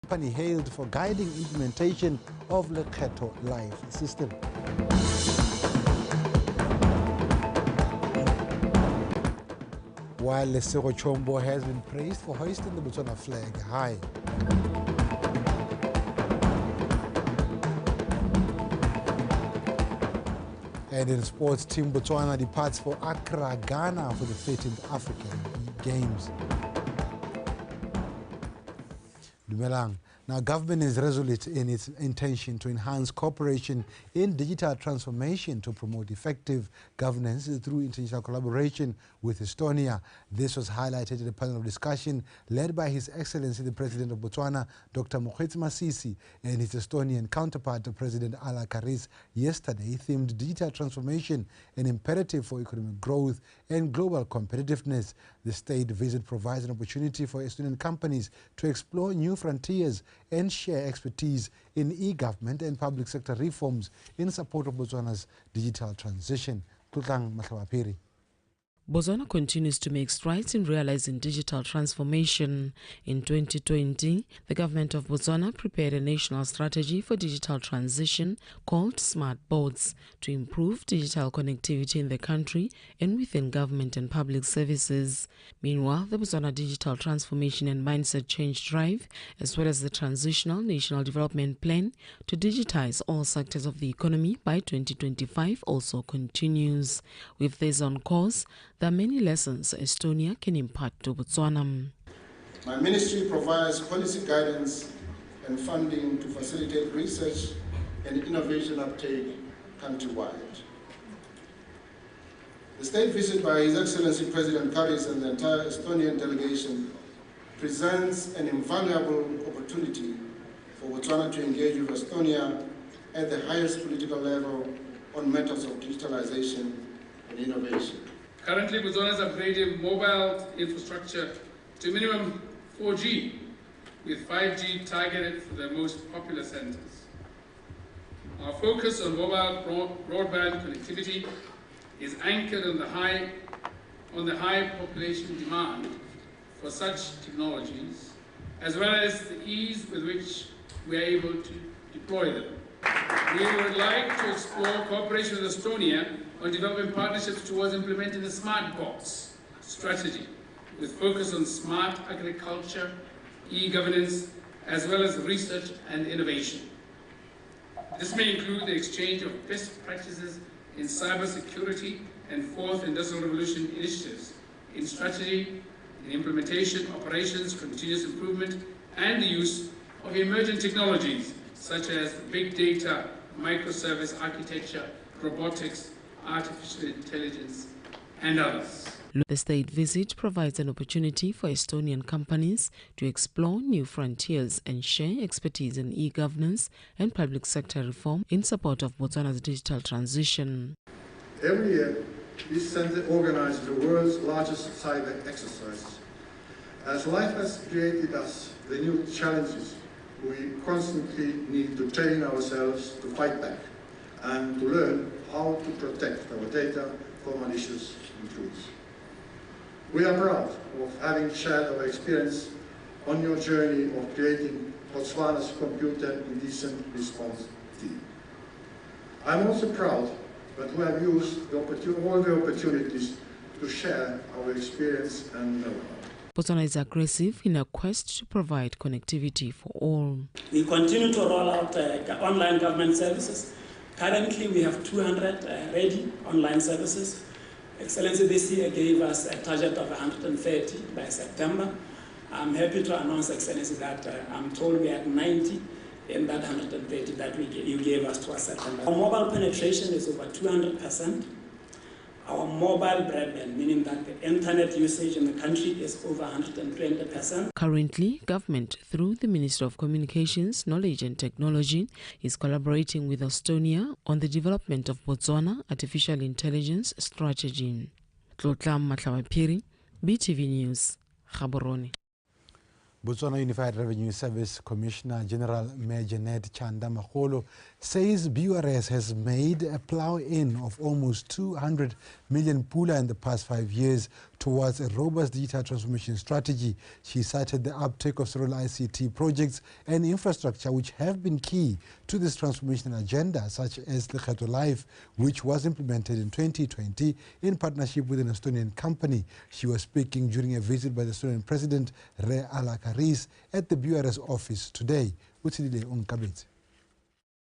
company hailed for guiding implementation of the Lekgetho Life system. While Lesego Chombo has been praised for hoisting the Botswana flag high. And in sports, Team Botswana departs for Accra, Ghana for the 13th African Games. Dumelang. Now, government is resolute in its intention to enhance cooperation in digital transformation to promote effective governance through international collaboration with Estonia. This was highlighted in a panel of discussion led by His Excellency the President of Botswana, Dr. Mokgweetsi Masisi, and his Estonian counterpart, President Ala Karis, yesterday, themed digital transformation, an imperative for economic growth and global competitiveness. The state visit provides an opportunity for Estonian companies to explore new frontiers and share expertise in e-government and public sector reforms in support of Botswana's digital transition. Tutlang Mahlawapiri. Botswana continues to make strides in realizing digital transformation. In 2020, the government of Botswana prepared a national strategy for digital transition called Smart Boards to improve digital connectivity in the country and within government and public services. Meanwhile, the Botswana Digital Transformation and Mindset Change Drive, as well as the Transitional National Development Plan to digitize all sectors of the economy by 2025 also continues. With this on course, there are many lessons Estonia can impart to Botswana. My ministry provides policy guidance and funding to facilitate research and innovation uptake countrywide. The state visit by His Excellency President Karis and the entire Estonian delegation presents an invaluable opportunity for Botswana to engage with Estonia at the highest political level on matters of digitalization and innovation. Currently, Botswana is upgrading mobile infrastructure to minimum 4G, with 5G targeted for the most popular centers. Our focus on mobile broadband connectivity is anchored on the high population demand for such technologies, as well as the ease with which we are able to deploy them. We would like to explore cooperation with Estonia on developing partnerships towards implementing the Smart Boards strategy, with focus on smart agriculture, e-governance, as well as research and innovation. This may include the exchange of best practices in cybersecurity and fourth industrial revolution initiatives, in strategy, in implementation, operations, continuous improvement, and the use of emerging technologies such as big data, microservice architecture, robotics, artificial intelligence, and others. The state visit provides an opportunity for Estonian companies to explore new frontiers and share expertise in e-governance and public sector reform in support of Botswana's digital transition. Every year, this center organizes the world's largest cyber exercise. As life has created us the new challenges, we constantly need to train ourselves to fight back and to learn how to protect our data from malicious intrudes. We are proud of having shared our experience on your journey of creating Botswana's computer indecent response team. I'm also proud that we have used all the opportunities to share our experience and know-how. Botswana is aggressive in a quest to provide connectivity for all. We continue to roll out online government services. Currently, we have 200 ready online services. Excellency this year gave us a target of 130 by September. I'm happy to announce, Excellency, that I'm told we are at 90 in that 130 that you gave us to us September. Our mobile penetration is over 200%. Our mobile broadband, meaning that the internet usage in the country is over 120%. Currently, government, through the Ministry of Communications, Knowledge and Technology, is collaborating with Estonia on the development of Botswana Artificial Intelligence Strategy. Tlotlam Matlawapiri, BTV News, Gaborone. Botswana Unified Revenue Service Commissioner General Major Ned Chanda Magolo says BURS has made a plow-in of almost 200 million pula in the past 5 years towards a robust digital transformation strategy. She cited the uptake of several ICT projects and infrastructure which have been key to this transformation agenda, such as Lekgetho Life, which was implemented in 2020 in partnership with an Estonian company. She was speaking during a visit by the Estonian President Re Alakaris at the BRS office today.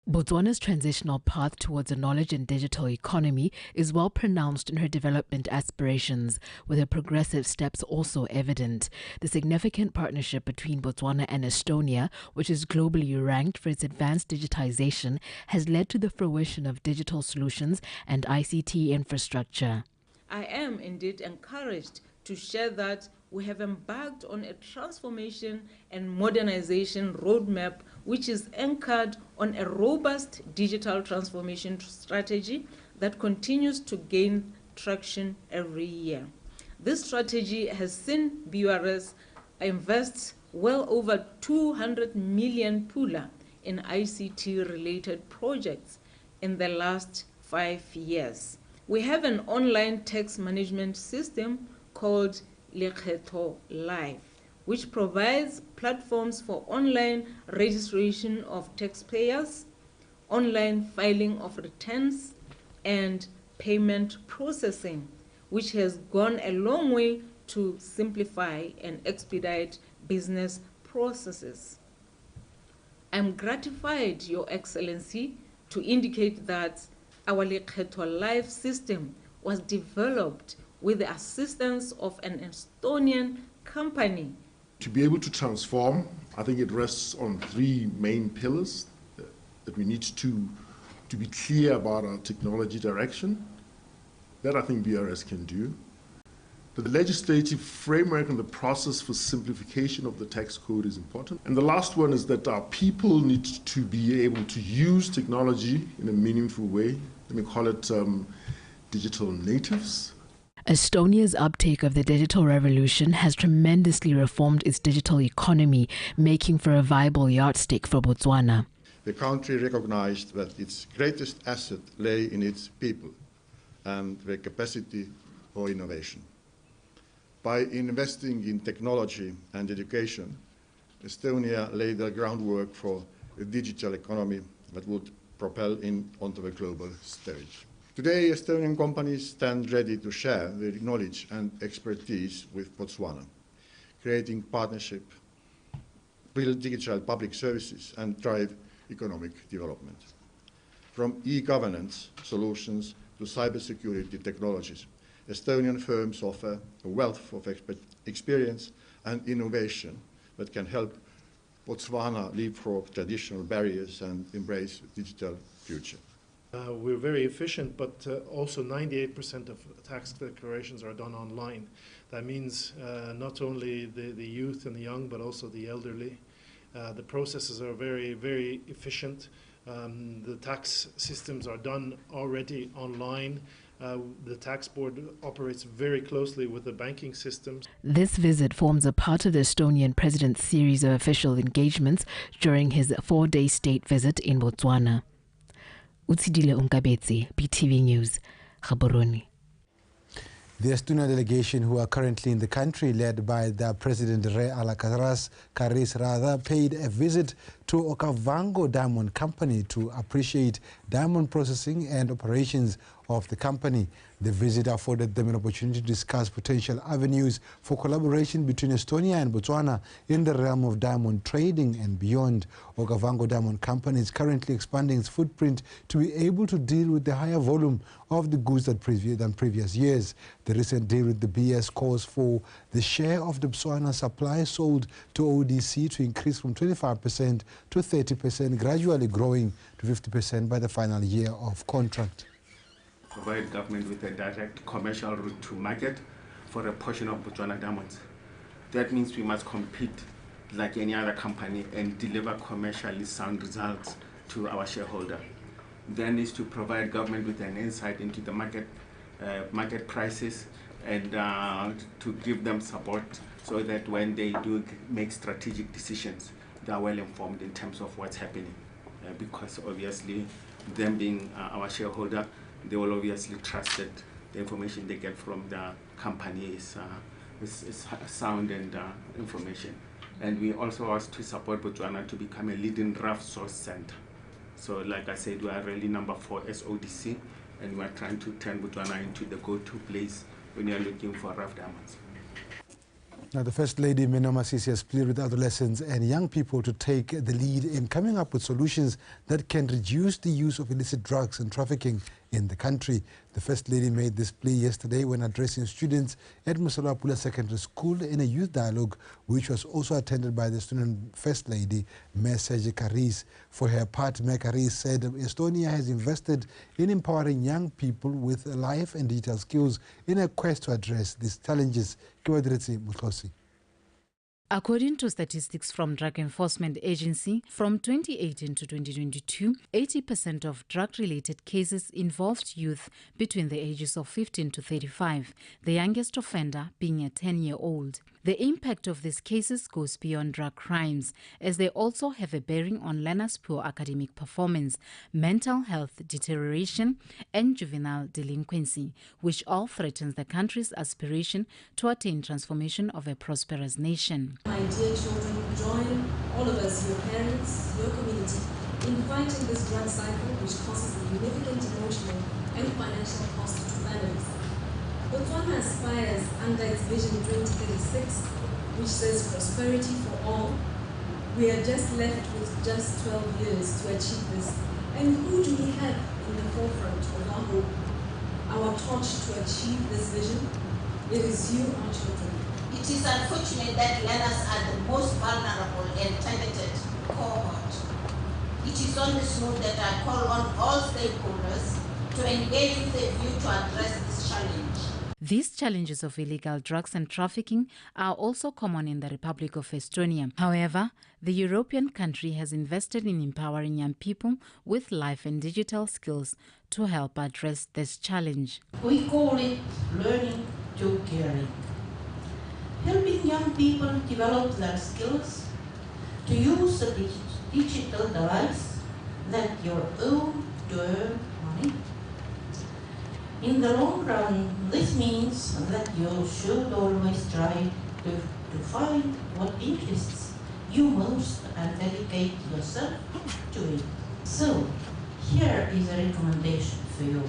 Botswana's transitional path towards a knowledge and digital economy is well pronounced in her development aspirations, with her progressive steps also evident. The significant partnership between Botswana and Estonia, which is globally ranked for its advanced digitization, has led to the fruition of digital solutions and ICT infrastructure. I am indeed encouraged to share that we have embarked on a transformation and modernization roadmap which is anchored on a robust digital transformation strategy that continues to gain traction every year. This strategy has seen BRS invest well over 200 million pula in ICT-related projects in the last 5 years. We have an online tax management system called Lekgetho Life, which provides platforms for online registration of taxpayers, online filing of returns, and payment processing, which has gone a long way to simplify and expedite business processes. I'm gratified, Your Excellency, to indicate that our Lekgetho Life system was developed with the assistance of an Estonian company. To be able to transform, I think it rests on 3 main pillars that we need to be clear about our technology direction. That I think BRS can do. The legislative framework and the process for simplification of the tax code is important. And the last one is that our people need to be able to use technology in a meaningful way. Let me call it digital natives. Estonia's uptake of the digital revolution has tremendously reformed its digital economy, making for a viable yardstick for Botswana. The country recognized that its greatest asset lay in its people and the capacity for innovation. By investing in technology and education, Estonia laid the groundwork for a digital economy that would propel it onto the global stage. Today, Estonian companies stand ready to share their knowledge and expertise with Botswana, creating partnership, build digital public services, and drive economic development. From e-governance solutions to cybersecurity technologies, Estonian firms offer a wealth of experience and innovation that can help Botswana leapfrog traditional barriers and embrace the digital future. We're very efficient, but also 98% of tax declarations are done online. That means not only the youth and the young, but also the elderly. The processes are very, very efficient. The tax systems are done already online. The tax board operates very closely with the banking systems. This visit forms a part of the Estonian president's series of official engagements during his 4-day state visit in Botswana. Utsidile Unkabetsi, BTV News, Gaborone. The Estonian delegation, who are currently in the country, led by the President Re Alakaris, paid a visit to Okavango Diamond Company to appreciate diamond processing and operations of the company. The visit afforded them an opportunity to discuss potential avenues for collaboration between Estonia and Botswana in the realm of diamond trading and beyond. Okavango Diamond Company is currently expanding its footprint to be able to deal with the higher volume of the goods than previous years. The recent deal with the BS calls for the share of the Botswana supply sold to ODC to increase from 25% to 30%, gradually growing to 50% by the final year of contract. Provide government with a direct commercial route to market for a portion of Botswana diamonds. That means we must compete like any other company and deliver commercially sound results to our shareholder. Then is to provide government with an insight into the market prices and to give them support so that when they do make strategic decisions, they are well informed in terms of what's happening. Because obviously, them being our shareholder, they will obviously trust that the information they get from the company is sound and information. And we also asked to support Botswana to become a leading rough source center. So like I said, we are really number 4 SODC, and we are trying to turn Botswana into the go-to place when you are looking for rough diamonds. Now, the First Lady, Minoma Sisi, has pleaded with adolescents and young people to take the lead in coming up with solutions that can reduce the use of illicit drugs and trafficking in the country. The First Lady made this plea yesterday when addressing students at Musolapula Secondary School in a youth dialogue, which was also attended by the student First Lady, Serge Karis. For her part, Karis said Estonia has invested in empowering young people with life and digital skills in a quest to address these challenges. According to statistics from Drug Enforcement Agency, from 2018 to 2022, 80% of drug-related cases involved youth between the ages of 15 to 35, the youngest offender being a 10-year-old. The impact of these cases goes beyond drug crimes, as they also have a bearing on learners' poor academic performance, mental health deterioration, and juvenile delinquency, which all threatens the country's aspiration to attain transformation of a prosperous nation. My dear children, join all of us, your parents, your community, in fighting this drug cycle which causes significant emotional and financial cost to families. Botswana aspires under its Vision 2036, which says prosperity for all. We are just left with just 12 years to achieve this. And who do we have in the forefront of our hope, our torch to achieve this vision? It is you, our children. It is unfortunate that learners are the most vulnerable and targeted cohort. It is on this note that I call on all stakeholders to engage with a view to address this challenge. These challenges of illegal drugs and trafficking are also common in the Republic of Estonia. However, the European country has invested in empowering young people with life and digital skills to help address this challenge. We call it learning to caring. Helping young people develop their skills to use the digital device that your own to earn money. In the long run, this means that you should always try to find what interests you most and dedicate yourself to it. So, here is a recommendation for you.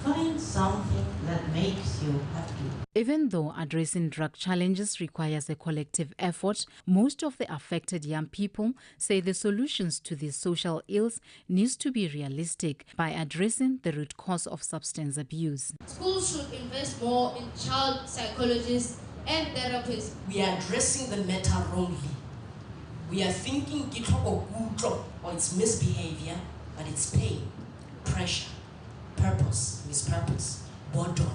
Find something that makes you happy. Even though addressing drug challenges requires a collective effort, most of the affected young people say the solutions to these social ills needs to be realistic by addressing the root cause of substance abuse. Schools should invest more in child psychologists and therapists. We are addressing the matter wrongly. We are thinking or it's misbehavior, but it's pain, pressure, purpose, mispurpose, boredom.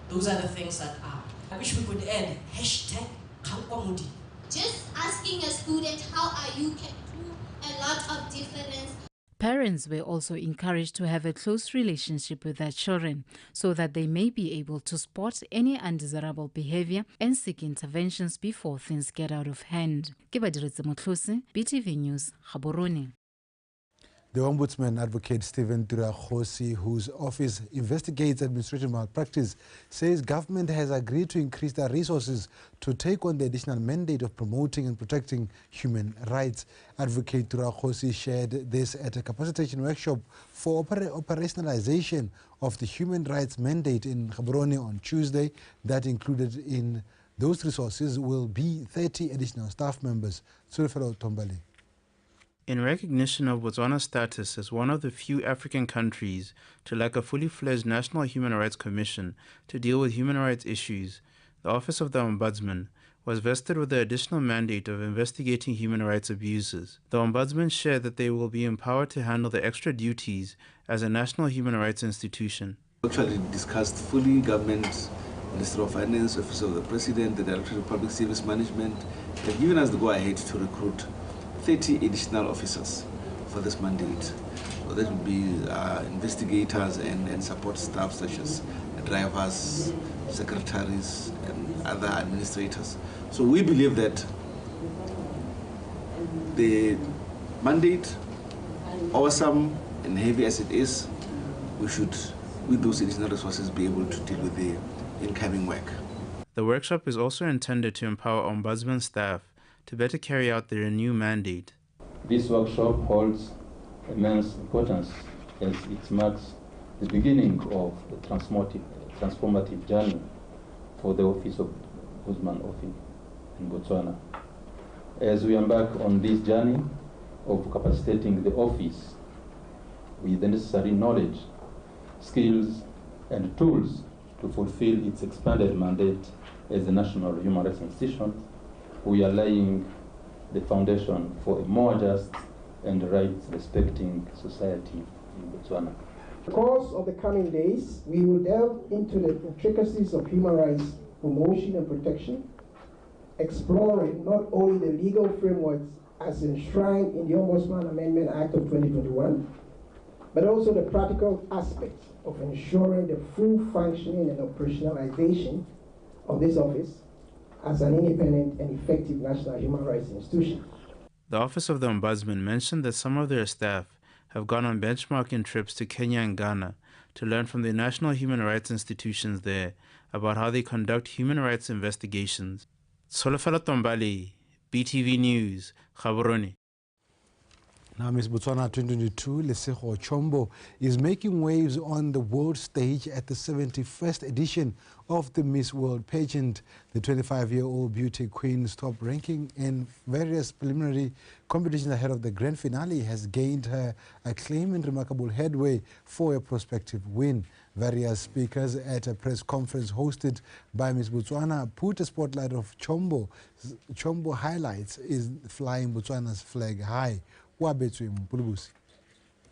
Those are the things that are. I wish we could add #Kamkwamudi. Just asking a student how are you can do a lot of difference. Parents were also encouraged to have a close relationship with their children so that they may be able to spot any undesirable behavior and seek interventions before things get out of hand. BTV News, Gaborone. The Ombudsman Advocate Stephen Duragosi, whose office investigates administrative malpractice, says government has agreed to increase their resources to take on the additional mandate of promoting and protecting human rights. Advocate Duragosi shared this at a capacitation workshop for operationalization of the human rights mandate in Gaborone on Tuesday. That included in those resources will be 30 additional staff members. Surefelo Tombali. In recognition of Botswana's status as one of the few African countries to lack a fully fledged National Human Rights Commission to deal with human rights issues, the Office of the Ombudsman was vested with the additional mandate of investigating human rights abuses. The Ombudsman shared that they will be empowered to handle the extra duties as a national human rights institution. Actually discussed fully government, Minister of Finance, Office of the President, the Directorate of Public Service Management have given us the go-ahead to recruit 30 additional officers for this mandate. So that would be investigators and support staff such as drivers, secretaries, and other administrators. So we believe that the mandate, awesome and heavy as it is, we should with those additional resources, be able to deal with the incoming work. The workshop is also intended to empower Ombudsman staff to better carry out their new mandate. This workshop holds immense importance as it marks the beginning of a transformative journey for the Office of Ombudsman Office in Botswana. As we embark on this journey of capacitating the office with the necessary knowledge, skills, and tools to fulfill its expanded mandate as a national human rights institution, we are laying the foundation for a more just and rights-respecting society in Botswana. In the course of the coming days, we will delve into the intricacies of human rights promotion and protection, exploring not only the legal frameworks as enshrined in the Ombudsman Amendment Act of 2021, but also the practical aspects of ensuring the full functioning and operationalization of this office as an independent and effective national human rights institution. The Office of the Ombudsman mentioned that some of their staff have gone on benchmarking trips to Kenya and Ghana to learn from the national human rights institutions there about how they conduct human rights investigations. Solofela Tombali, BTV News, Gaborone. Now, Miss Botswana 2022, Lesego Chombo is making waves on the world stage at the 71st edition of the Miss World pageant. The 25-year-old beauty queen's top ranking in various preliminary competitions ahead of the grand finale has gained her acclaim and remarkable headway for a prospective win. Various speakers at a press conference hosted by Miss Botswana put a spotlight of Chombo. Chombo highlights is flying Botswana's flag high.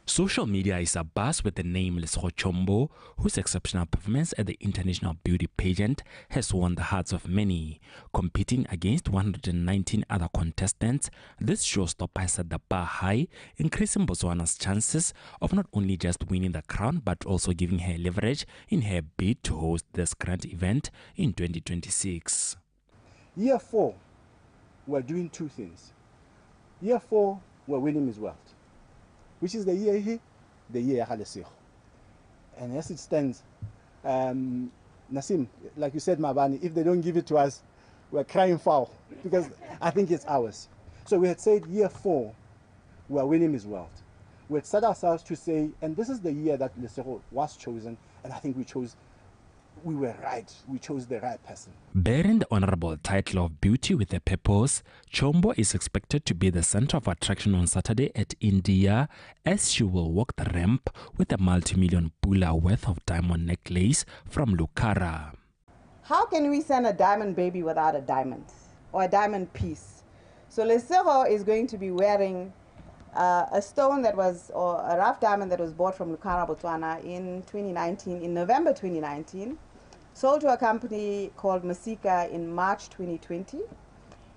Social media is abuzz with the name Lesego Chombo, whose exceptional performance at the International Beauty Pageant has won the hearts of many. Competing against 119 other contestants, this showstopper set the bar high, increasing Botswana's chances of not only just winning the crown but also giving her leverage in her bid to host this grand event in 2026. Year 4, we're doing two things. Year 4, we're winning Miss World, which is the year Lesego. And as it stands, Nasim, like you said, Mabani, if they don't give it to us, we're crying foul because I think it's ours. So we had said year 4, we're winning Miss World. We had set ourselves to say, and this is the year that Lesego was chosen, and I think we were right. We chose the right person. Bearing the honorable title of Beauty with a Purpose, Chombo is expected to be the center of attraction on Saturday at India as she will walk the ramp with a multi-million pula worth of diamond necklace from Lucara. How can we send a diamond baby without a diamond or a diamond piece? So Lesego is going to be wearing a stone that was, or a rough diamond that was bought from Lucara, Botswana in 2019, in November 2019, sold to a company called Masika in March 2020,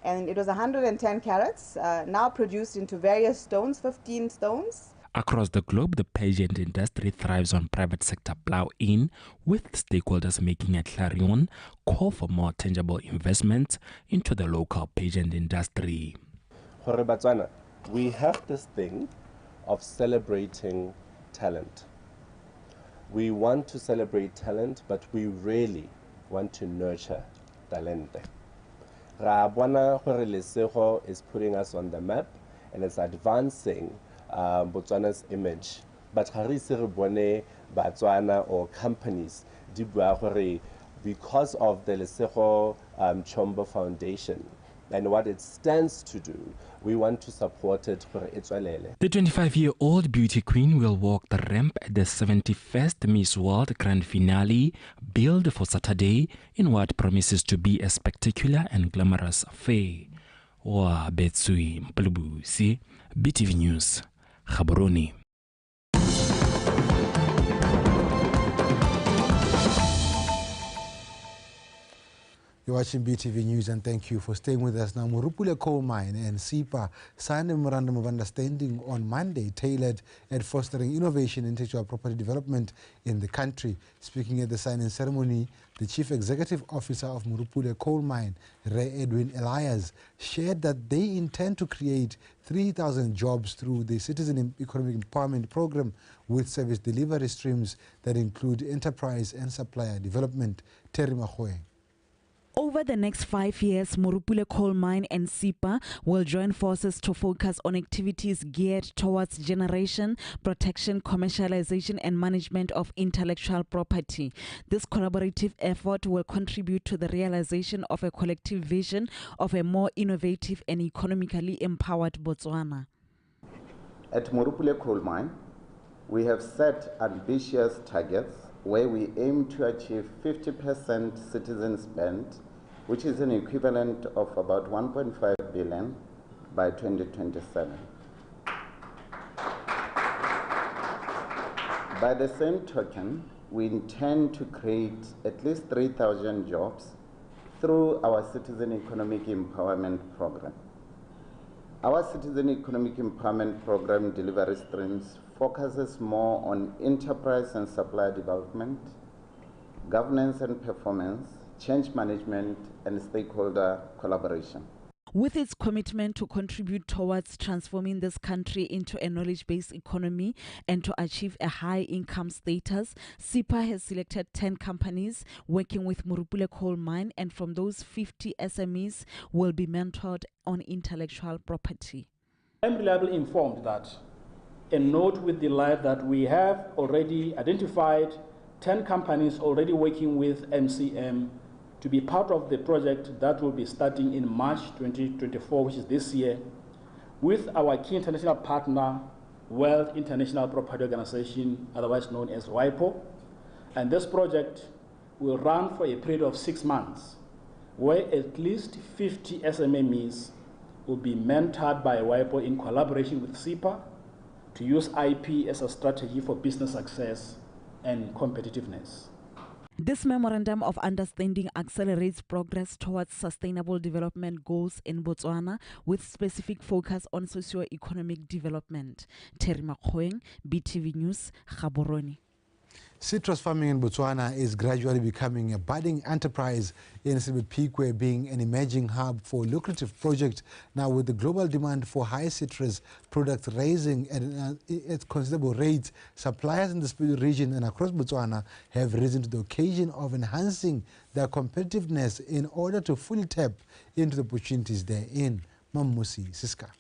and it was 110 carats, now produced into various stones, 15 stones. Across the globe, the pageant industry thrives on private sector plow-in, with stakeholders making a clarion call for more tangible investments into the local pageant industry. Botswana, we have this thing of celebrating talent. We want to celebrate talent, but we really want to nurture talente. Rabwana Lesego is putting us on the map and it's advancing Botswana's image. But Botswana or companies because of the Lesego Chombo Foundation and what it stands to do, we want to support it. The 25-year-old beauty queen will walk the ramp at the 71st Miss World Grand Finale, billed for Saturday in what promises to be a spectacular and glamorous affair. Betsui Mpulubusi, BTV News, Gaborone. You're watching BTV News, and thank you for staying with us. Now, Mpu Coal Mine and SIPA signed a memorandum of understanding on Monday tailored at fostering innovation in intellectual property development in the country. Speaking at the signing ceremony, the Chief Executive Officer of Mpu Coal Mine, Ray Edwin Elias, shared that they intend to create 3,000 jobs through the Citizen Economic Empowerment Program with service delivery streams that include enterprise and supplier development. Terry Mahoe. Over the next 5 years, Mpu Coal Mine and SIPA will join forces to focus on activities geared towards generation, protection, commercialization and management of intellectual property. This collaborative effort will contribute to the realization of a collective vision of a more innovative and economically empowered Botswana. At Mpu Coal Mine, we have set ambitious targets where we aim to achieve 50% citizen spend, which is an equivalent of about 1.5 billion by 2027. By the same token, we intend to create at least 3,000 jobs through our Citizen Economic Empowerment Program. Our Citizen Economic Empowerment Program delivery streams focuses more on enterprise and supplier development, governance and performance, change management, and stakeholder collaboration. With its commitment to contribute towards transforming this country into a knowledge-based economy and to achieve a high-income status, SIPA has selected 10 companies working with Mpu Coal Mine, and from those 50 SMEs will be mentored on intellectual property. I'm reliably informed that a note with delight that we have already identified 10 companies already working with MCM to be part of the project that will be starting in March 2024, which is this year, with our key international partner, World International Property Organization, otherwise known as WIPO. And this project will run for a period of 6 months, where at least 50 SMMEs will be mentored by WIPO in collaboration with SIPA to use IP as a strategy for business success and competitiveness. This memorandum of understanding accelerates progress towards sustainable development goals in Botswana with specific focus on socio-economic development. Terry Makoeng, BTV News, Gaborone. Citrus farming in Botswana is gradually becoming a budding enterprise, in Mpu being an emerging hub for lucrative projects. Now, with the global demand for high citrus products rising at considerable rates, suppliers in the region and across Botswana have risen to the occasion of enhancing their competitiveness in order to fully tap into the opportunities therein. Mamusi Siska.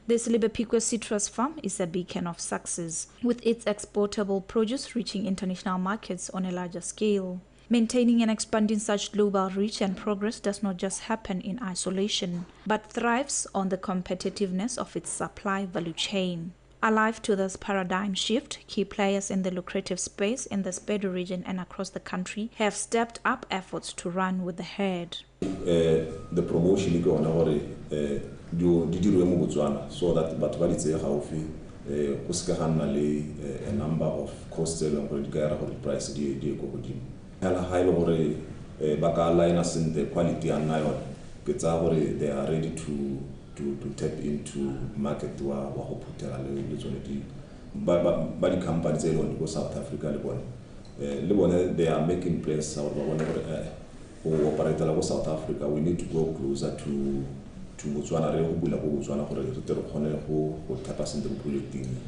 The Mpu citrus farm is a beacon of success, with its exportable produce reaching international markets on a larger scale. Maintaining and expanding such global reach and progress does not just happen in isolation, but thrives on the competitiveness of its supply value chain. Alive to this paradigm shift, key players in the lucrative space in the Spedo region and across the country have stepped up efforts to run with the herd. The promotion is going on Botswana, so that but what it's a a number of cost and price high the quality and they are ready to tap into market but the companies go South Africa they are making plans operate South Africa. We need to go closer to Botswana.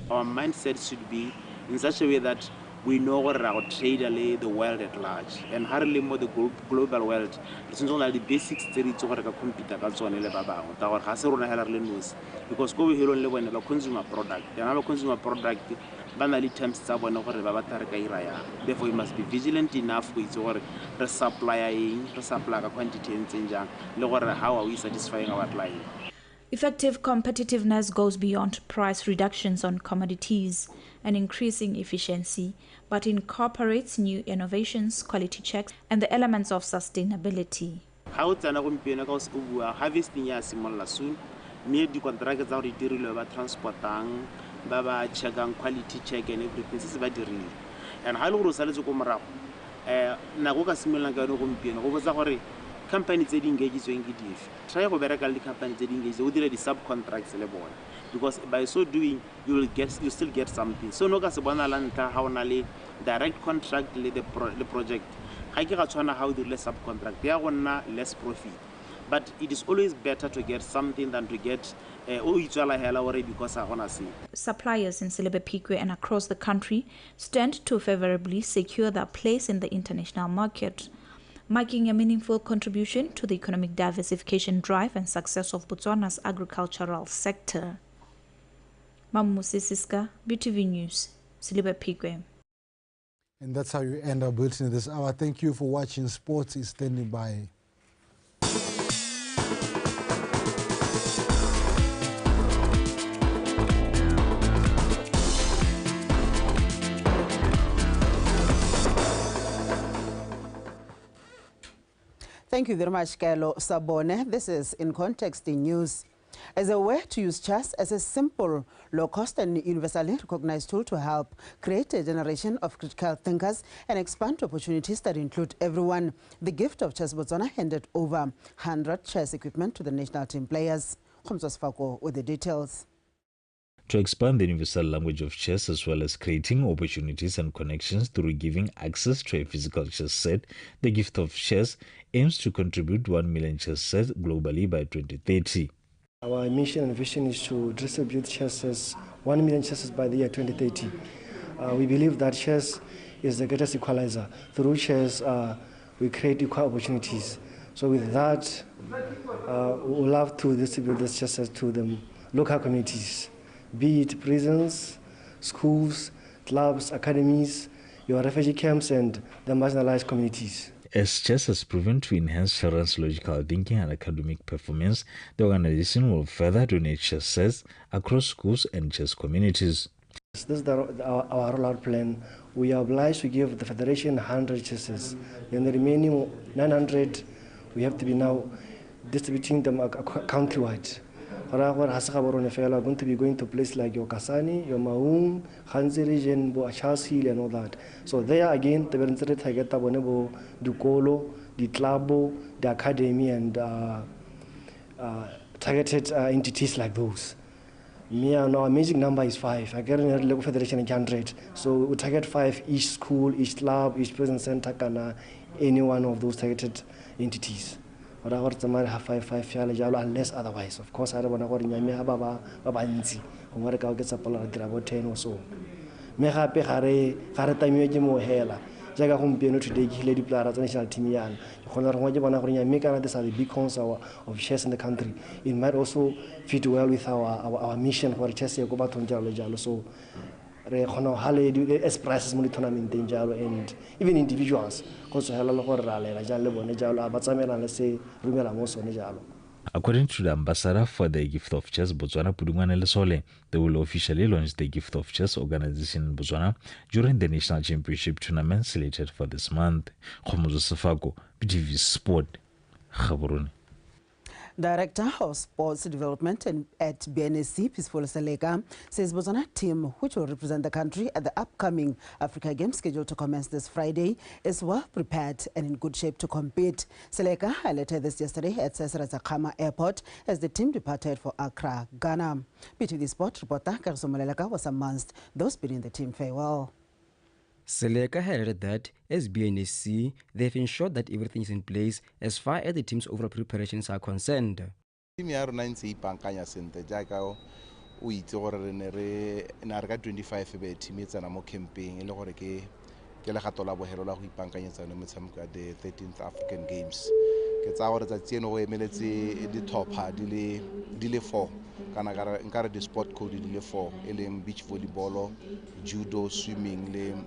Our mindset should be in such a way that we know what our trade the world at large, and hardly more the global world. It's only the basics to compete because go here only when a consumer product, and consumer product banally terms therefore we must be vigilant enough with our supply quantity and how are we satisfying our client. Effective competitiveness goes beyond price reductions on commodities and increasing efficiency, but incorporates new innovations, quality checks, and the elements of sustainability. How harvesting soon, need the contractors out the transporting, baba check and quality check and everything. This is very real. And how long was Nagoka similar di-company tse di engagetsweng ke dife. Try go bereka le di-company tse di engagetsweng o dire di-subcontracts le bona, because by so doing you still get something. So no ka se bona la ntlha ha o na le direct contract le the project ga ke ga tshwana ha o dirile subcontract ya go nna less profit, but it is always better to get something than to get because I want to see. Suppliers in Silibepikwe and across the country stand to favorably secure their place in the international market, marking a meaningful contribution to the economic diversification drive and success of Botswana's agricultural sector. Mamusi Siska, BTV News, Silibepikwe. And that's how you end our bulletin this hour. Thank you for watching. Sports is standing by. Thank you very much, Kaelo Sabone. This is In Context in News. As a way to use chess as a simple, low-cost and universally recognized tool to help create a generation of critical thinkers and expand opportunities that include everyone, the gift of Chess Botswana handed over 100 chess equipment to the national team players. Khomzos Fako with the details. To expand the universal language of chess as well as creating opportunities and connections through giving access to a physical chess set, the gift of chess aims to contribute 1 million chess sets globally by 2030. Our mission and vision is to distribute chess 1 million chess by the year 2030. We believe that chess is the greatest equalizer. Through chess, we create equal opportunities. So with that, we would love to distribute this chess to the local communities, be it prisons, schools, clubs, academies, your refugee camps, and the marginalized communities. As chess has proven to enhance children's logical thinking and academic performance, the organization will further donate chess sets across schools and chess communities. This is our rollout plan. We are obliged to give the Federation 100 chesses. Then the remaining 900, we have to be now distributing them countrywide. We're going to be going to places like your Kasani, your Maung, Hanzi region, Charles Hill, and all that. So there again, the Dukolo, the Tlabo, the Academy, and targeted entities like those. Our magic number is 5. I get in a local federation 100. So we target 5 each school, each club, each present center, and any one of those targeted entities. Unless otherwise, of course, I don't want to get about 10 or so. Jaga gompieno today ke le diplara tsa national team yana ke khona re ngwa bona gore nya me kana these are the beacons of chess in the country. It might also fit well with our mission for chess go bathong jalo jalo, so re khona hale expresses mo tournament teng jalo, and even individuals go so hela le gore ra lela jalo le bone jalo ba tsamela le se rumela mo sone jalo. According to the ambassador for the Gift of Chess, Botswana Pudungwane Lesole, they will officially launch the Gift of Chess organization in Botswana during the National Championship tournament slated for this month. Khomozo Sefako, BTV Sport, Gaborone. Director of Sports Development at BNSC, Peaceful Seleka, says Botswana team, which will represent the country at the upcoming Africa Games scheduled to commence this Friday, is well prepared and in good shape to compete. Seleka highlighted this yesterday at Sesera Airport as the team departed for Accra, Ghana. BTV Sport reporter Kariso Moleleka was amongst those bidding the team farewell. Seleka highlighted that as BNSC, they've ensured that everything is in place as far as the team's overall preparations are concerned. Team ya rona ntse ipankanya sente jaaka o itse gore re ne re na re ka 25 be team etsana mo camping le gore ke le gato la bohelo la go ipankanyetsa no metshameko ya the 13th African Games. Ke tsa gore tsa tseno go emeletse di topper di le 4 kana nkare di sport code di le 4 eleng beach volleyball, judo, swimming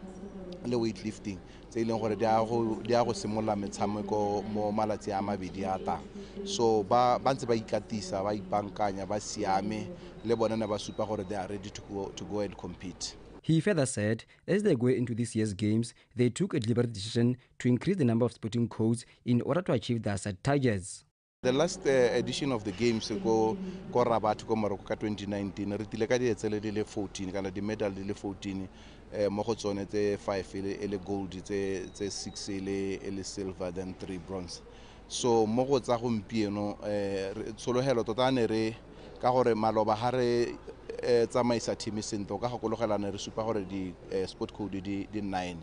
le weightlifting tse ileng gore di a go simolla metshameko mo malatsi a mabedi a tang. So ba ntse ba ikatisa ba ipankanya ba siame le bona na ba supa gore they are ready to go and compete. He further said, as they go into this year's games, they took a deliberate decision to increase the number of sporting codes in order to achieve their set targets. The last edition of the games go Rabat go Morocco ka 2019 re tile ka di etsele di le 14 kana di medal di le 14 mo go tsone tse 5 ele gold tse 6 ele silver then 3 bronze. so mo go tsa gompieno tshologelo tota ne re ka gore maloba ha re tsamaisa team sento ka gakologelane re supa gore di sport code di 9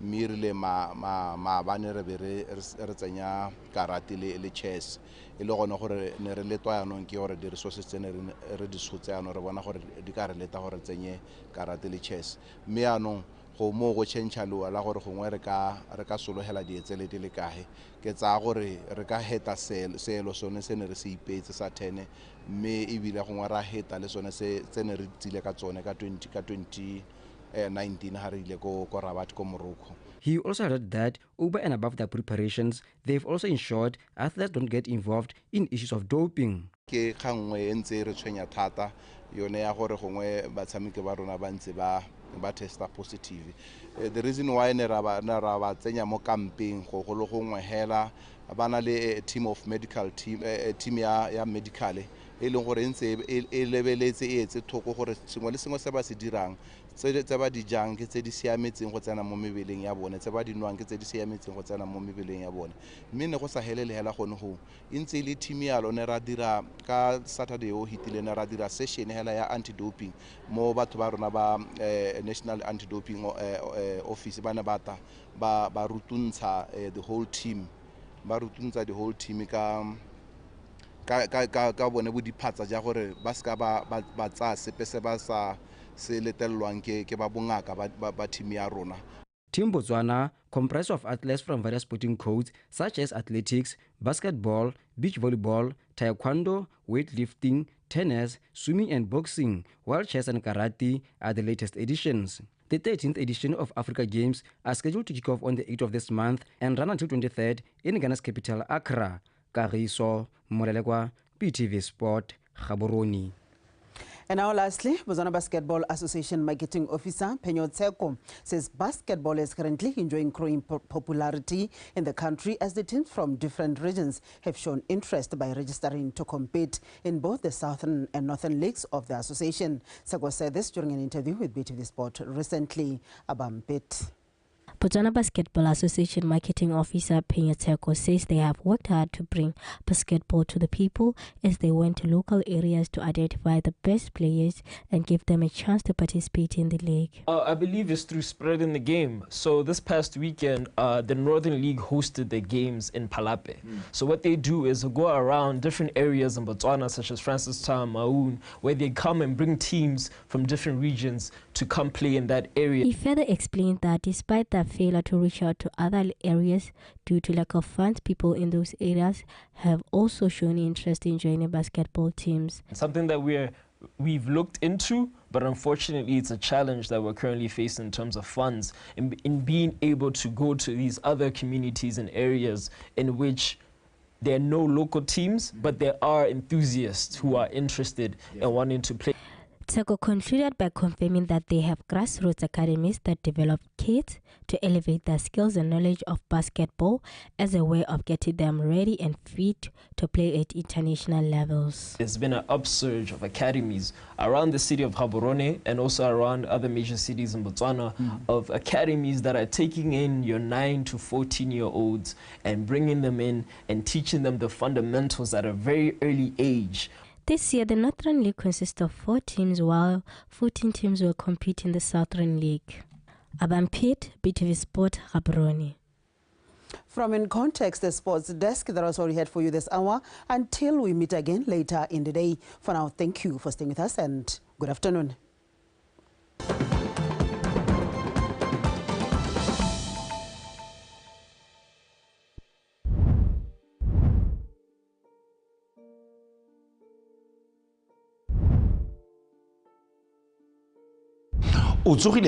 mme re le ma bane re be re tsenya karate le chess e le gone gore ne re letwa yanong ke gore di resources tsene re di tshotse yanong re bona gore di ka re leta gore tsenye karate le chess mme yanong go mo go change lo la gore gongwe re ka solohela dietsele di le kae ke tsa gore re ka heta selo sone se ne re se ipetse sa 10 mme e bile gongwe ra heta le sone se tsene re tsile ka tsone ka 2019 ha re ile ko Rabat ko Morocco. He also added that over and above their preparations, they've also ensured athletes don't get involved in issues of doping. Ke gangwe entse re tshwenya thata yone ya gore gongwe batshameki ba rona ba ntse ba testa positive. The reason why ne ra ba tsenya mo camping go lo gongwe hela bana le team of medical team ya medical e leng gore ntse e lebeletse e etse thoko gore sengwe le sengwe se ba se dirang tse ba di jang ke tse di siametseng go tsena mo mebeleng ya bone tse ba di nwang ke tse di siametseng go tsena mo mebeleng ya bone mme ne go sa helele hela gone go ntse le team ya lone ra dira ka Saturday o hitile ne ra dira session hela ya anti-doping mo batho ba rona ba National Anti-Doping Office bana bata ba rutuntsha the whole team ka bone bo diphatsa ja gore ba ska ba tsa sepe se ba sa se letelwang ke ba bongaka ba team ya rona. Team Botswana comprised of athletes from various sporting codes such as athletics, basketball, beach volleyball, taekwondo, weightlifting, tennis, swimming and boxing, while chess and karate are the latest editions. The 13th edition of Africa Games are scheduled to kick off on the 8th of this month and run until 23rd in Ghana's capital, Accra. Kariso Morelekwa, BTV Sport, Gaborone. And now lastly, Botswana Basketball Association Marketing Officer Penyo Tseko says basketball is currently enjoying growing popularity in the country as the teams from different regions have shown interest by registering to compete in both the southern and northern leagues of the association. Tseko said this during an interview with BTV Sport recently. Abampit. Botswana Basketball Association Marketing Officer Penyo Tseko says they have worked hard to bring basketball to the people as they went to local areas to identify the best players and give them a chance to participate in the league. I believe it's through spreading the game. So this past weekend, the Northern League hosted the games in Palape. So what they do is go around different areas in Botswana, such as Francistown, Maun, where they come and bring teams from different regions to come play in that area. He further explained that despite their failure to reach out to other areas due to lack of funds, people in those areas have also shown interest in joining basketball teams. Something that we've looked into, but unfortunately it's a challenge that we're currently facing in terms of funds, in being able to go to these other communities and areas in which there are no local teams, but there are enthusiasts who are interested in wanting to play. Tseko concluded by confirming that they have grassroots academies that develop kids to elevate their skills and knowledge of basketball as a way of getting them ready and fit to play at international levels. There's been an upsurge of academies around the city of Gaborone and also around other major cities in Botswana of academies that are taking in your 9 to 14-year-olds and bringing them in and teaching them the fundamentals at a very early age. This year, the Northern League consists of 4 teams, while 14 teams will compete in the Southern League. Abampit, BTV Sport, Gaborone. From In Context, the sports desk, that was all we had for you this hour. Until we meet again later in the day. For now, thank you for staying with us and good afternoon. O tsogile